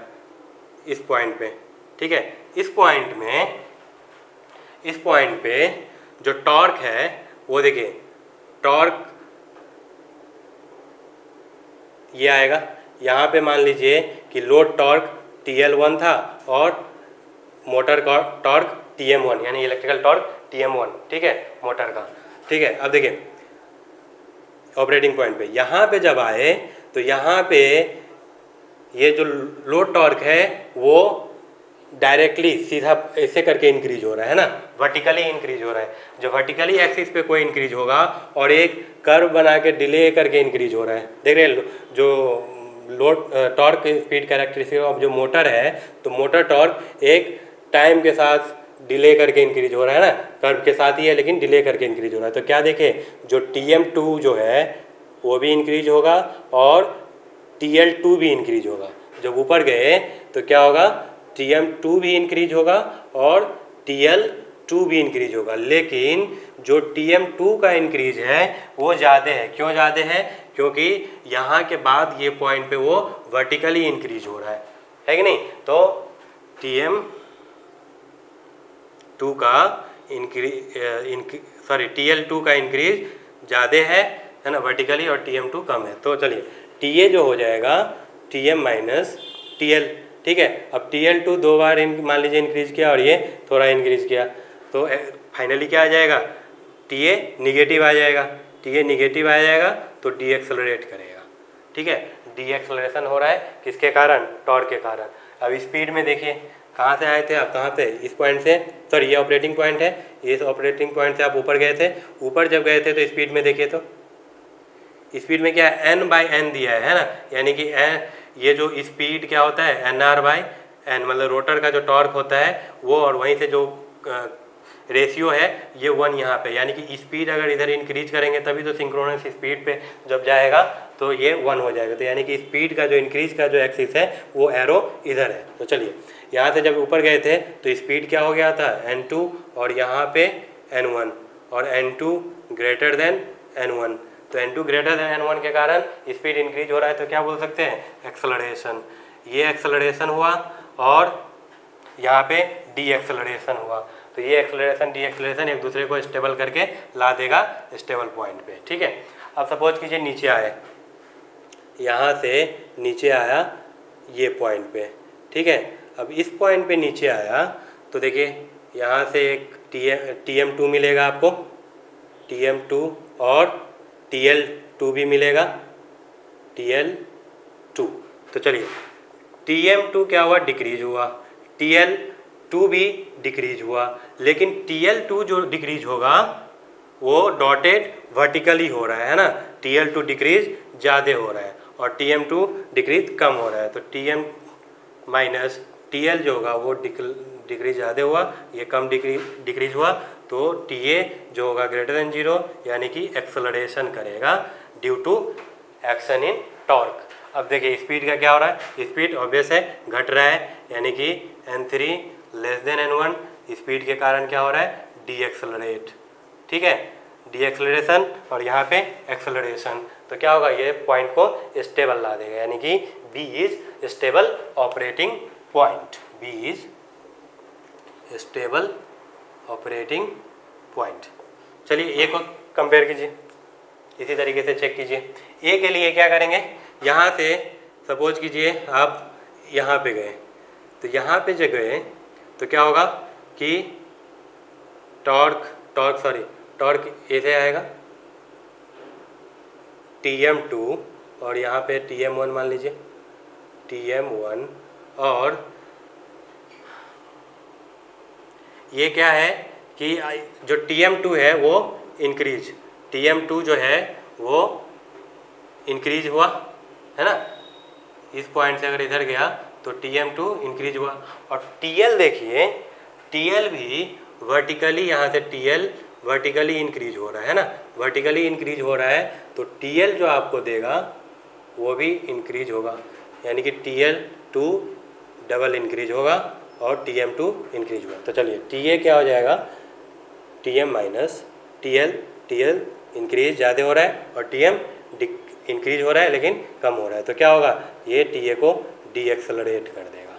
इस पॉइंट पे, ठीक है, इस पॉइंट पे जो टॉर्क है वो देखिए, टॉर्क ये आएगा, यहाँ पे मान लीजिए कि लोड टॉर्क TL1 था और मोटर का टॉर्क TM1, यानी इलेक्ट्रिकल टॉर्क TM1, ठीक है, मोटर का। ठीक है, अब देखिए ऑपरेटिंग पॉइंट पे, यहाँ पे जब आए तो यहाँ पे ये जो लोड टॉर्क है वो डायरेक्टली सीधा ऐसे करके इंक्रीज हो रहा है ना, वर्टिकली इंक्रीज हो रहा है, जो वर्टिकली एक्सिस पे कोई इंक्रीज होगा और एक कर्व बना के डिले करके इंक्रीज हो रहा है। देख रहे हैं, जो load torque speed characteristic of जो मोटर है, तो मोटर टॉर्क एक टाइम के साथ डिले करके इंक्रीज हो रहा है ना, कर्व के साथ ही है लेकिन डिले करके इंक्रीज हो रहा है। तो क्या देखें, जो TM2 जो है वो भी इंक्रीज होगा और TL2 भी इंक्रीज होगा। जब ऊपर गए तो क्या होगा, TM2 भी इंक्रीज होगा और TL2 भी इंक्रीज होगा, लेकिन जो TM2 का इंक्रीज है वो ज़्यादा है। क्यों ज़्यादा है, क्योंकि यहाँ के बाद ये पॉइंट पे वो वर्टिकली इंक्रीज हो रहा है कि नहीं। तो TL2 का TL2 का इंक्रीज ज़्यादा है ना वर्टिकली, और TM2 कम है। तो चलिए TA जो हो जाएगा TM माइनस TL, ठीक है। अब TL2 दो बार मान लीजिए इंक्रीज किया और ये थोड़ा इंक्रीज किया, तो फाइनली क्या आ जाएगा, TA निगेटिव आ जाएगा। TA निगेटिव आ जाएगा तो डी एक्सेलरेट करेगा, ठीक है। डी एक्सेलरेशन हो रहा है किसके कारण, टॉर्क के कारण। अब स्पीड में देखिए कहाँ से आए थे आप, कहाँ से, इस पॉइंट से, सॉरी ये ऑपरेटिंग पॉइंट है, इस ऑपरेटिंग पॉइंट से आप ऊपर गए थे। ऊपर जब गए थे तो स्पीड में देखिए, तो स्पीड में क्या है, n/n दिया है ना, यानी कि ये जो स्पीड क्या होता है, NR/n, मतलब रोटर का जो टॉर्क होता है वो, और वहीं से जो रेशियो है ये 1 यहाँ पे, यानी कि स्पीड अगर इधर इंक्रीज करेंगे तभी तो सिंक्रोनस स्पीड पे जब जाएगा तो ये 1 हो जाएगा। तो यानी कि स्पीड का जो इंक्रीज का जो एक्सिस है वो एरो इधर है। तो चलिए यहाँ से जब ऊपर गए थे तो स्पीड क्या हो गया था, n2, और यहाँ पे n1, और n2 ग्रेटर देन n1। तो n2 ग्रेटर देन n1 के कारण स्पीड इंक्रीज हो रहा है, तो क्या बोल सकते हैं, एक्सेलरेशन। ये एक्सेलरेशन हुआ और यहाँ पे डी एक्सेलरेशन हुआ। तो ये एक्सेलरेशन डी एक्सेलरेशन एक दूसरे को स्टेबल करके ला देगा स्टेबल पॉइंट पे, ठीक है। अब सपोज कीजिए नीचे आए, यहाँ से नीचे आया ये पॉइंट पे, ठीक है। अब इस पॉइंट पे नीचे आया तो देखिए यहाँ से एक TM2 मिलेगा आपको, TM2, और TL2 भी मिलेगा, TL2। तो चलिए TM2 क्या हुआ, डिक्रीज हुआ, TL2 भी डिक्रीज हुआ, लेकिन TL2 जो डिक्रीज होगा वो डॉटेड वर्टिकली हो रहा है ना, TL2 डिक्रीज ज़्यादा हो रहा है और TM2 डिक्रीज कम हो रहा है। तो TM माइनस TL जो होगा वो डिक्रीज ज़्यादा हुआ, ये कम डिक्रीज हुआ, तो TA जो होगा ग्रेटर देन 0, यानी कि एक्सेलरेशन करेगा due to action in torque. अब देखिए स्पीड का क्या हो रहा है, स्पीड ऑब्वियस है घट रहा है, यानी कि n3 less than n1, speed के कारण क्या हो रहा है, डी एक्सेलरेट, ठीक है, डी एक्सेलरेशन, और यहाँ पे एक्सेलरेशन। तो क्या होगा, ये पॉइंट को स्टेबल ला देगा, यानी कि B is stable operating point, B is stable operating point. चलिए ए को कंपेयर कीजिए, इसी तरीके से चेक कीजिए। ए के लिए क्या करेंगे, यहाँ से सपोज कीजिए आप यहाँ पे गए, तो यहाँ पे जब गए तो क्या होगा कि टॉर्क ए से आएगा TM2, और यहाँ पे TM1 मान लीजिए, TM1, और ये क्या है कि जो TM2 है वो इंक्रीज, TM2 जो है वो इंक्रीज हुआ है ना, इस पॉइंट से अगर इधर गया तो TM2 इंक्रीज हुआ, और TL देखिए, TL भी वर्टिकली, यहाँ से TL वर्टिकली इंक्रीज हो रहा है ना, वर्टिकली इंक्रीज हो रहा है, तो TL जो आपको देगा वो भी इंक्रीज होगा, यानी कि TL2 डबल इंक्रीज होगा और TM2 इंक्रीज हुआ। तो चलिए TA क्या हो जाएगा, TM माइनस TL इंक्रीज ज़्यादा हो रहा है और TM इंक्रीज हो रहा है लेकिन कम हो रहा है, तो क्या होगा, ये TA को डी एक्सेलरेट कर देगा,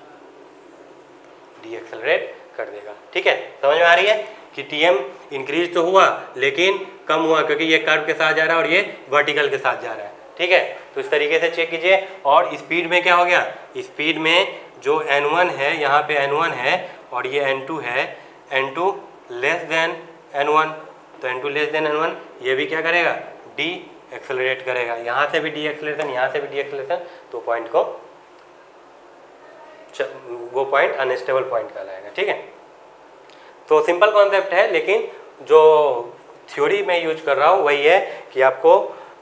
डी एक्सेलरेट कर देगा, ठीक है। समझ में आ रही है कि TM इंक्रीज तो हुआ लेकिन कम हुआ, क्योंकि ये कर्व के साथ जा रहा है और ये वर्टिकल के साथ जा रहा है, ठीक है। तो इस तरीके से चेक कीजिए। और स्पीड में क्या हो गया, स्पीड में जो N1 है, यहाँ पे N1 है और ये N2 है, N2 लेस देन N1, तो N2 लेस देन N1, ये भी क्या करेगा, डी एक्सेलरेट करेगा, यहाँ से भी डी एक्सेलरेशन, यहाँ से भी डी एक्सेलरेशन, तो पॉइंट को, वो पॉइंट अनस्टेबल पॉइंट कहलाएगा, ठीक है। तो सिंपल कॉन्सेप्ट है, लेकिन जो थ्योरी में यूज कर रहा हूँ वही है कि आपको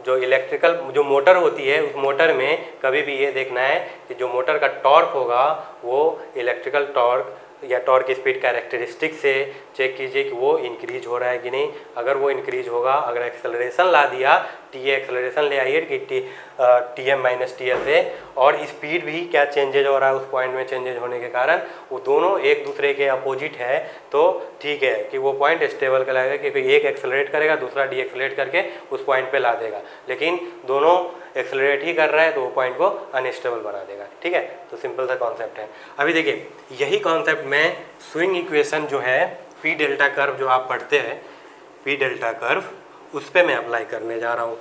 जो इलेक्ट्रिकल जो मोटर होती है, उस मोटर में कभी भी ये देखना है कि जो मोटर का टॉर्क होगा वो इलेक्ट्रिकल टॉर्क या टॉर्क स्पीड कैरेक्टरिस्टिक से चेक कीजिए कि वो इंक्रीज हो रहा है कि नहीं। अगर वो इंक्रीज होगा, अगर एक्सेलरेशन ला दिया, TA एक्सेलरेशन ले आइए कि TM माइनस TL से, और स्पीड भी क्या चेंजेज हो रहा है उस पॉइंट में, चेंजेज होने के कारण वो दोनों एक दूसरे के अपोजिट है, तो ठीक है कि वो पॉइंट स्टेबल कहलाएगा, क्योंकि एक एक्सेलरेट करेगा, दूसरा डी एक्सेलरेट करके उस पॉइंट पे ला देगा, लेकिन दोनों एक्सेलरेट ही कर रहा है तो वो पॉइंट को अनस्टेबल बना देगा, ठीक है। तो सिंपल सा कॉन्सेप्ट है। अभी देखिए यही कॉन्सेप्ट में स्विंग इक्वेशन जो है, P डेल्टा कर्व जो आप पढ़ते हैं, P डेल्टा कर्व, उस पर मैं अप्लाई करने जा रहा हूँ।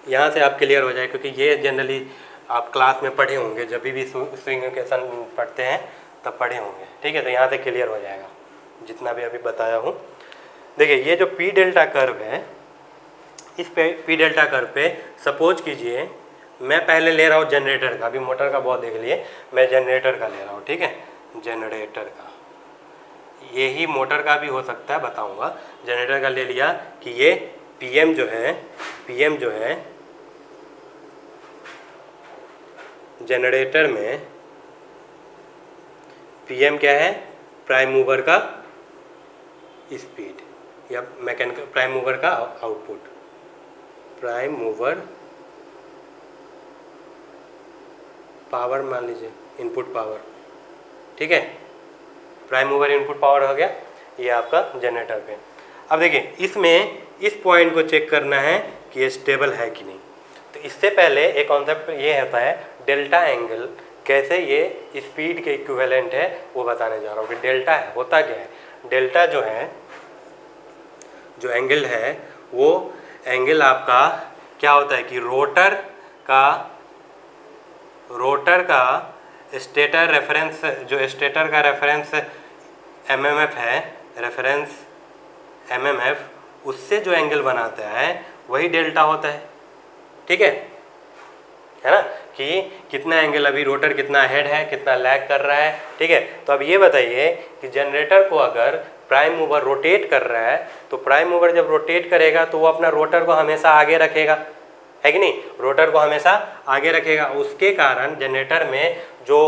यहाँ से आप क्लियर हो जाए, क्योंकि ये जनरली आप क्लास में पढ़े होंगे, जब भी स्विंग इक्वेशन पढ़ते हैं तब पढ़े होंगे, ठीक है। तो यहाँ से क्लियर हो जाएगा जितना भी अभी बताया हूँ। देखिए ये जो पी डेल्टा कर्व है, इस पी डेल्टा कर्व पे सपोज कीजिए मैं पहले ले रहा हूँ जनरेटर का, अभी मोटर का बहुत देख लिए, मैं जनरेटर का ले रहा हूँ, ठीक है, जनरेटर का, यही मोटर का भी हो सकता है, बताऊंगा। जनरेटर का ले लिया कि ये पीएम जो है जनरेटर में पीएम क्या है, प्राइम मूवर का स्पीड या मैकेनिकल प्राइम मूवर का आउटपुट, प्राइम मूवर पावर मान लीजिए, इनपुट पावर, ठीक है, प्राइम मूवर इनपुट पावर हो गया ये आपका जनरेटर पे। अब देखिए इसमें इस पॉइंट को चेक करना है कि ये स्टेबल है कि नहीं। तो इससे पहले एक कॉन्सेप्ट ये होता है डेल्टा एंगल, कैसे ये स्पीड के इक्विवेलेंट है वो बताने जा रहा हूँ कि डेल्टा है होता क्या है। डेल्टा जो है, जो एंगल है वो एंगल आपका क्या होता है कि रोटर का स्टेटर रेफरेंस, जो स्टेटर का रेफरेंस एमएमएफ है, रेफरेंस एमएमएफ, उससे जो एंगल बनाता है वही डेल्टा होता है, ठीक है ना, कि कितना एंगल अभी रोटर कितना हेड है, कितना लैग कर रहा है, ठीक है। तो अब ये बताइए कि जनरेटर को अगर प्राइम मूवर रोटेट कर रहा है तो प्राइम मूवर जब रोटेट करेगा तो वो अपना रोटर को हमेशा आगे रखेगा, है कि नहीं, रोटर को हमेशा आगे रखेगा। उसके कारण जनरेटर में जो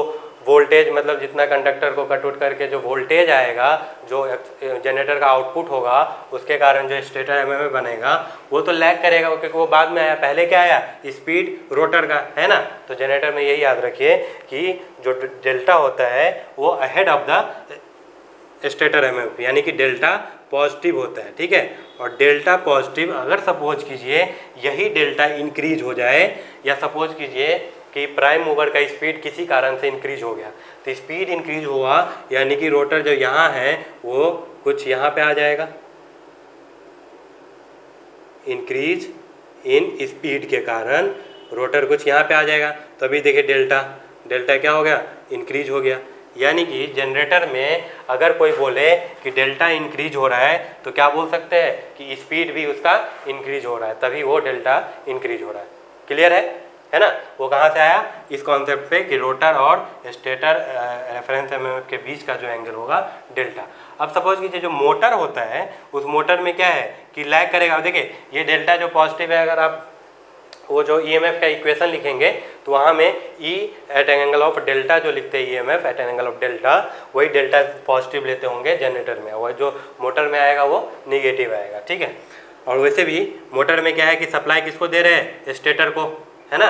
वोल्टेज, मतलब जितना कंडक्टर को कट उट करके जो वोल्टेज आएगा, जो जनरेटर का आउटपुट होगा, उसके कारण जो स्टेटर एमएमएफ बनेगा वो तो लैग करेगा, क्योंकि वो बाद में आया, पहले क्या आया, स्पीड रोटर का, है ना। तो जनरेटर में यही याद रखिए कि जो डेल्टा होता है वो ahead of the stator MMF, यानी कि डेल्टा पॉजिटिव होता है, ठीक है। और डेल्टा पॉजिटिव अगर सपोज कीजिए यही डेल्टा इंक्रीज हो जाए, या सपोज कीजिए कि प्राइम मूवर का स्पीड किसी कारण से इंक्रीज हो गया, तो स्पीड इंक्रीज हुआ यानी कि रोटर जो यहाँ है वो कुछ यहाँ पे आ जाएगा, इंक्रीज इन स्पीड के कारण रोटर कुछ यहाँ पे आ जाएगा, तभी देखिए डेल्टा क्या हो गया, इंक्रीज हो गया। यानी कि जनरेटर में अगर कोई बोले कि डेल्टा इंक्रीज हो रहा है तो क्या बोल सकते हैं कि स्पीड भी उसका इंक्रीज हो रहा है, तभी वो डेल्टा इंक्रीज हो रहा है। क्लियर है ना। वो कहाँ से आया, इस कॉन्सेप्ट पे कि रोटर और स्टेटर रेफरेंस एमएमएफ के बीच का जो एंगल होगा डेल्टा। अब सपोज कीजिए जो मोटर होता है उस मोटर में क्या है कि लैग करेगा। देखिए ये डेल्टा जो पॉजिटिव है, अगर आप वो जो ईएमएफ का इक्वेशन लिखेंगे तो वहाँ में E at an angle of delta जो लिखते हैं EMF at an angle of delta, वही डेल्टा पॉजिटिव लेते होंगे जनरेटर में, और जो मोटर में आएगा वो निगेटिव आएगा, ठीक है। और वैसे भी मोटर में क्या है कि सप्लाई किसको दे रहे हैं, स्टेटर को, है ना।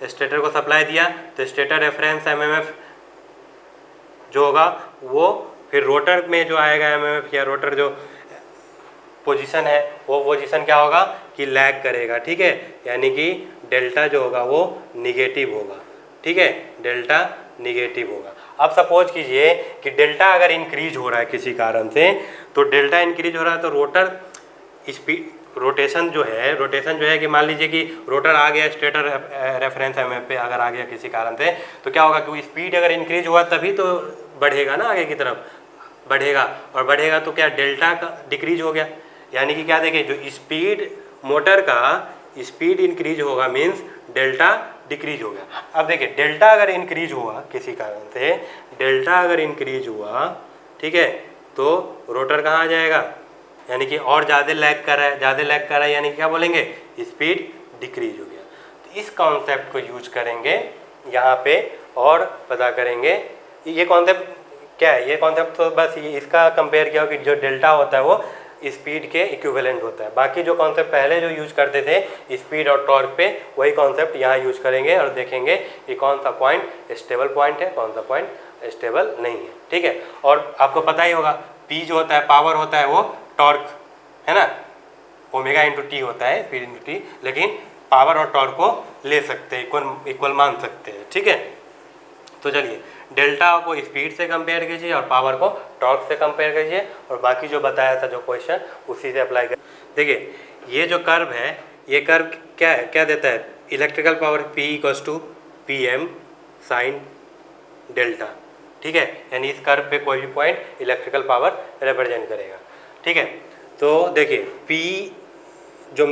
स्टेटर को सप्लाई दिया तो स्टेटर रेफरेंस एमएमएफ जो होगा वो फिर रोटर में जो आएगा एमएमएफ, या रोटर जो पोजीशन है वो पोजीशन क्या होगा कि लैग करेगा, ठीक है। यानी कि डेल्टा जो होगा वो निगेटिव होगा, ठीक है, डेल्टा निगेटिव होगा। अब सपोज कीजिए कि डेल्टा अगर इंक्रीज हो रहा है किसी कारण से, तो डेल्टा इंक्रीज हो रहा है तो रोटर स्पीड, रोटेशन जो है कि मान लीजिए कि रोटर आ गया स्टेटर रेफरेंस एमएमएफ पे अगर आ गया किसी कारण से, तो क्या होगा कि स्पीड अगर इंक्रीज हुआ तभी तो बढ़ेगा ना, आगे की तरफ बढ़ेगा, और बढ़ेगा तो क्या डेल्टा का डिक्रीज हो गया। यानी कि क्या देखिए, जो स्पीड मोटर का स्पीड इंक्रीज होगा मीन्स डेल्टा डिक्रीज हो गया। अब देखिए डेल्टा अगर इंक्रीज हुआ किसी कारण से, डेल्टा अगर इंक्रीज हुआ, ठीक है, तो रोटर कहाँ आ जाएगा, यानी कि और ज़्यादा लैग कर रहा है, यानी क्या बोलेंगे, स्पीड डिक्रीज हो गया। तो इस कॉन्सेप्ट को यूज करेंगे यहाँ पे और पता करेंगे ये कॉन्सेप्ट क्या है। ये कॉन्सेप्ट तो बस इसका कंपेयर किया हो कि जो डेल्टा होता है वो स्पीड के इक्विवेलेंट होता है। बाकी जो कॉन्सेप्ट पहले जो यूज करते थे स्पीड और टॉर्क पे, वही कॉन्सेप्ट यहाँ यूज करेंगे और देखेंगे कि कौन सा पॉइंट स्टेबल पॉइंट है, कौन सा पॉइंट स्टेबल नहीं है, ठीक है। और आपको पता ही होगा पी जो होता है, पावर होता है वो टॉर्क, है ना, ओमेगा इंटू टी होता है, स्पीड इंटू टी, लेकिन पावर और टॉर्क को ले सकते हैं, इक्वल मान सकते हैं, ठीक है। तो चलिए डेल्टा को स्पीड से कंपेयर कीजिए और पावर को टॉर्क से कंपेयर कीजिए, और बाकी जो बताया था जो क्वेश्चन उसी से अप्लाई कर। देखिए ये जो कर्व है, ये कर्व क्या है, क्या देता है, electrical power P equals to P M sine delta, ठीक है। यानी इस कर्व पे कोई भी पॉइंट इलेक्ट्रिकल पावर रिप्रेजेंट करेगा, ठीक है। तो देखिए पी जो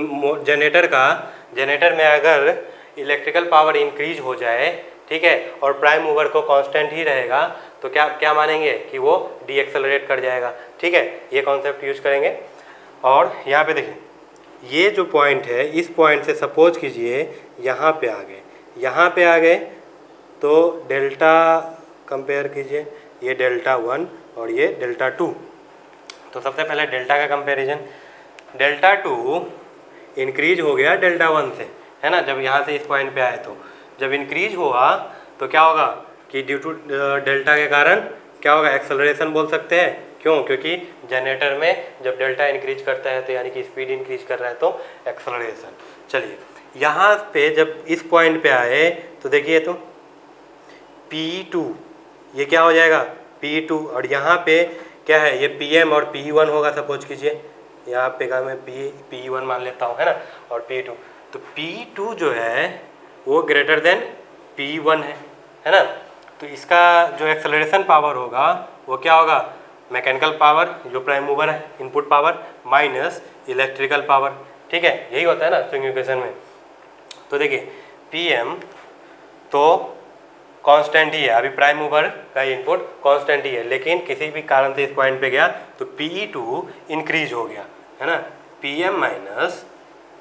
जनरेटर में अगर इलेक्ट्रिकल पावर इंक्रीज हो जाए, ठीक है, और प्राइम मूवर को कांस्टेंट ही रहेगा, तो क्या क्या मानेंगे कि वो डी एक्सेलरेट कर जाएगा, ठीक है। ये कॉन्सेप्ट यूज करेंगे। और यहाँ पे देखिए ये जो पॉइंट है, इस पॉइंट से सपोज कीजिए यहाँ पे आ गए, यहाँ पे आ गए, तो डेल्टा कंपेयर कीजिए, ये डेल्टा 1 और ये डेल्टा 2। तो सबसे पहले डेल्टा का कंपैरिजन, डेल्टा 2 इंक्रीज हो गया डेल्टा 1 से, है ना। जब यहाँ से इस पॉइंट पे आए तो जब इंक्रीज हुआ तो क्या होगा कि ड्यू टू डेल्टा के कारण क्या होगा, एक्सेलरेशन बोल सकते हैं। क्यों? क्योंकि जनरेटर में जब डेल्टा इंक्रीज करता है तो यानी कि स्पीड इंक्रीज कर रहा है, तो एक्सेलरेशन। चलिए यहाँ पे जब इस पॉइंट पे आए तो देखिए तो P2 ये क्या हो जाएगा, P2, और यहाँ पे क्या है, ये PM और P1 होगा सपोज कीजिए, यहाँ पे का मैं P1 मान लेता हूँ, है ना, और P2। तो P2 जो है वो ग्रेटर देन P1 है ना। तो इसका जो एक्सेलरेशन पावर होगा वो क्या होगा, मैकेनिकल पावर जो प्राइम मूवर है, input power minus electrical power, ठीक है। यही होता है ना स्विंग इक्वेशन में। तो देखिए PM तो कांस्टेंट ही है, अभी प्राइम मूवर का इनपुट कांस्टेंट ही है, लेकिन किसी भी कारण से इस पॉइंट पे गया तो P2 इंक्रीज हो गया, है ना। PM माइनस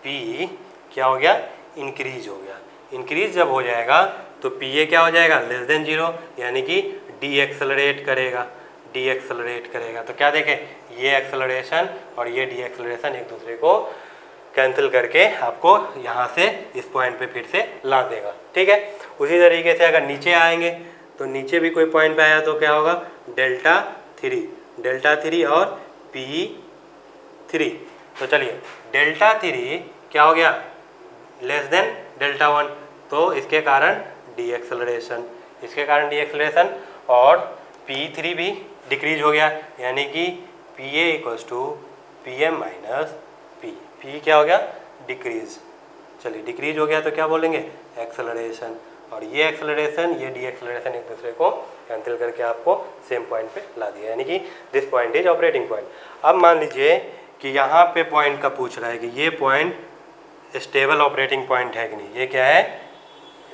P क्या हो गया, इंक्रीज हो गया। इंक्रीज जब हो जाएगा तो PA क्या हो जाएगा, लेस देन 0, यानी कि डी एक्सेलरेट करेगा, डी एक्सेलरेट करेगा। तो क्या देखें, ये एक्सेलरेशन और ये डी एक्सेलरेशन एक दूसरे को कैंसिल करके आपको यहाँ से इस पॉइंट पे फिर से ला देगा, ठीक है। उसी तरीके से अगर नीचे आएंगे तो नीचे भी कोई पॉइंट पे आया तो क्या होगा, डेल्टा 3 और P3। तो चलिए डेल्टा 3 क्या हो गया, लेस देन डेल्टा 1, तो इसके कारण डी एक्सेलरेशन, और P3 भी डिक्रीज हो गया, यानी कि PA equals to PM minus P क्या हो गया, डिक्रीज। चलिए डिक्रीज हो गया तो क्या बोलेंगे, एक्सेलरेशन, और ये एक्सेलरेशन ये डी एक्सेलरेशन एक दूसरे को कैंसिल करके आपको सेम पॉइंट पे ला दिया, यानी कि this point is operating point. अब मान लीजिए कि यहाँ पे पॉइंट का पूछ रहा है कि ये पॉइंट स्टेबल ऑपरेटिंग पॉइंट है कि नहीं। ये क्या है,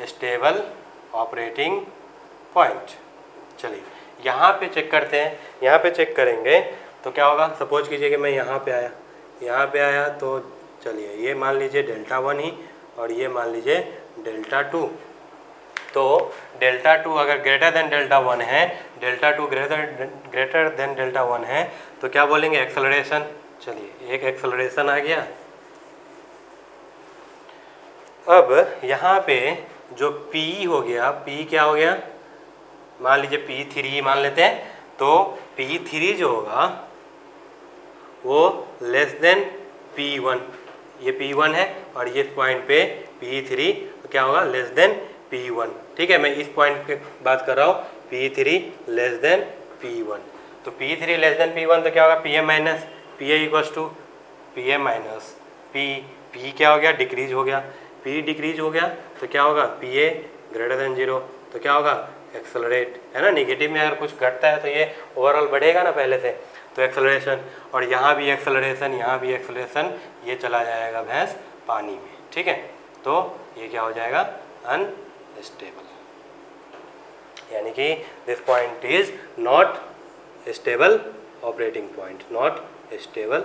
स्टेबल ऑपरेटिंग पॉइंट। चलिए यहाँ पे चेक करते हैं, यहाँ पे चेक करेंगे तो क्या होगा, सपोज कीजिए कि मैं यहाँ पे आया तो चलिए ये मान लीजिए डेल्टा 1 ही, और ये मान लीजिए डेल्टा 2। तो डेल्टा 2 अगर ग्रेटर देन डेल्टा 1 है, डेल्टा 2 ग्रेटर देन डेल्टा 1 है, तो क्या बोलेंगे, एक्सेलरेशन। चलिए एक एक्सेलरेशन आ गया। अब यहाँ पे जो P हो गया, P क्या हो गया, मान लीजिए P3 मान लेते हैं, तो P3 जो होगा वो लेस देन P1, ये P1 है, और ये पॉइंट पे P3 तो क्या होगा, लेस देन P1, ठीक है। मैं इस पॉइंट पे बात कर रहा हूँ, P3 लेस देन P1। तो P3 लेस देन P1 तो क्या होगा, PM minus PA equals to PM minus P क्या हो गया, डिक्रीज हो गया, P डिक्रीज हो गया तो क्या होगा, PA ग्रेटर देन 0, तो क्या होगा, एक्सेलरेट, है ना। नेगेटिव में अगर कुछ घटता है तो ये ओवरऑल बढ़ेगा ना पहले से, तो एक्सेलरेशन, और यहाँ भी एक्सेलरेशन, यहाँ भी एक्सेलरेशन, ये चला जाएगा भैंस पानी में, ठीक है। तो ये क्या हो जाएगा, अनस्टेबल, यानी कि this point is not stable operating point, not stable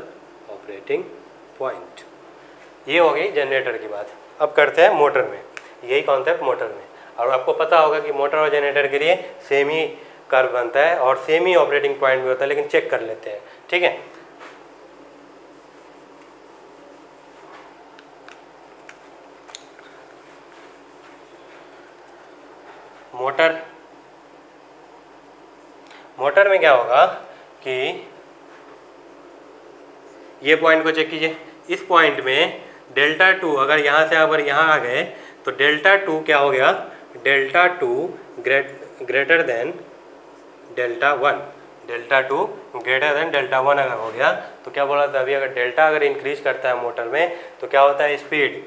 operating point. ये हो गई जनरेटर की बात। अब करते हैं मोटर में, यही कॉन्सेप्ट मोटर में। और आपको पता होगा कि मोटर और जनरेटर के लिए सेम ही कर्व बनता है और सेम ही ऑपरेटिंग पॉइंट भी होता है, लेकिन चेक कर लेते हैं, ठीक है। मोटर में क्या होगा कि ये पॉइंट को चेक कीजिए, इस पॉइंट में डेल्टा 2 अगर यहाँ से अगर यहाँ आ गए तो डेल्टा 2 क्या हो गया, delta 2 greater than delta 1, delta 2 greater than delta 1 अगर हो गया तो क्या बोला था अभी, अगर डेल्टा अगर इंक्रीज करता है मोटर में तो क्या होता है, स्पीड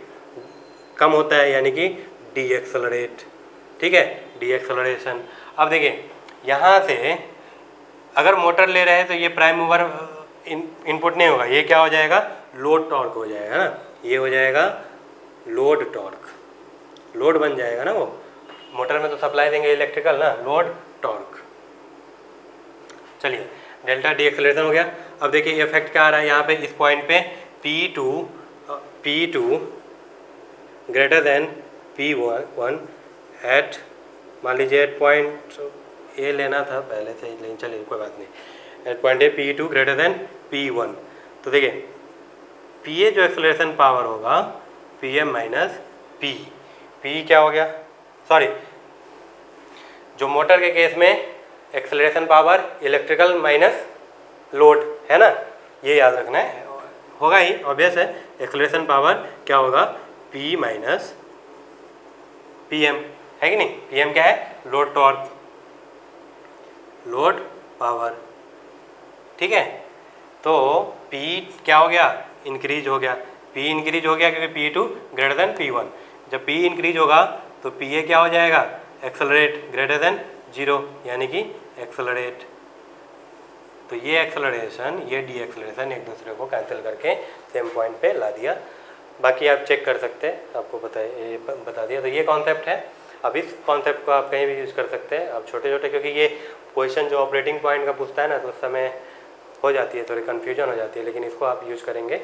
कम होता है, यानी कि डी एक्सेलरेट, ठीक है, डी एक्सेलरेशन। अब देखिए यहाँ से अगर मोटर ले रहे हैं तो ये प्राइम मूवर इनपुट नहीं होगा, ये क्या हो जाएगा, लोड टॉर्क हो जाएगा ना, ये हो जाएगा लोड टॉर्क, लोड बन जाएगा ना वो, मोटर में तो सप्लाई देंगे इलेक्ट्रिकल ना, लोड टॉर्क। चलिए डेल्टा डी एक्सेलरेशन हो गया। अब देखिए इफेक्ट क्या आ रहा है यहाँ पे, इस पॉइंट पे P2 greater than P1 eight, मान लीजिए एट पॉइंट ए लेना था पहले से, लेकिन चलिए कोई बात नहीं, at point A P2 greater than P1। तो देखिए PA जो एक्सेलरेशन पावर होगा PM माइनस P क्या हो गया, सॉरी जो मोटर के केस में acceleration power electrical minus load है ना, ये याद रखना है, होगा ही ऑब्वियस है, एक्सेलरेशन पावर क्या होगा P माइनस PM, है कि नहीं, PM क्या है, लोड टॉर्क, लोड पावर, ठीक है। तो P क्या हो गया, इंक्रीज हो गया, P इंक्रीज हो गया क्योंकि P2 ग्रेटर देन P1, जब P इंक्रीज होगा तो PA क्या हो जाएगा, एक्सेलरेट ग्रेटर देन 0, यानी कि एक्सेलरेट। तो ये एक्सेलरेशन ये डी एक्सेलरेशन एक दूसरे को कैंसिल करके सेम पॉइंट पे ला दिया, बाकी आप चेक कर सकते हैं, आपको बता दिया। तो ये कॉन्सेप्ट है, अब इस कॉन्सेप्ट को आप कहीं भी यूज़ कर सकते हैं, अब छोटे छोटे, क्योंकि ये क्वेश्चन जो ऑपरेटिंग पॉइंट का पूछता है ना, तो उस समय हो जाती है थोड़ी कन्फ्यूजन हो जाती है, लेकिन इसको आप यूज़ करेंगे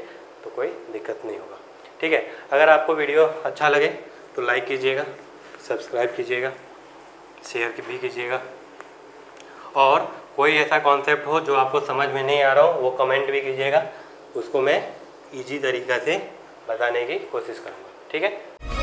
तो कोई दिक्कत नहीं होगा, ठीक है। अगर आपको वीडियो अच्छा लगे तो लाइक कीजिएगा, सब्सक्राइब कीजिएगा, शेयर भी कीजिएगा, और कोई ऐसा कॉन्सेप्ट हो जो आपको समझ में नहीं आ रहा हो वो कमेंट भी कीजिएगा, उसको मैं इजी तरीक़ा से बताने की कोशिश करूँगा, ठीक है।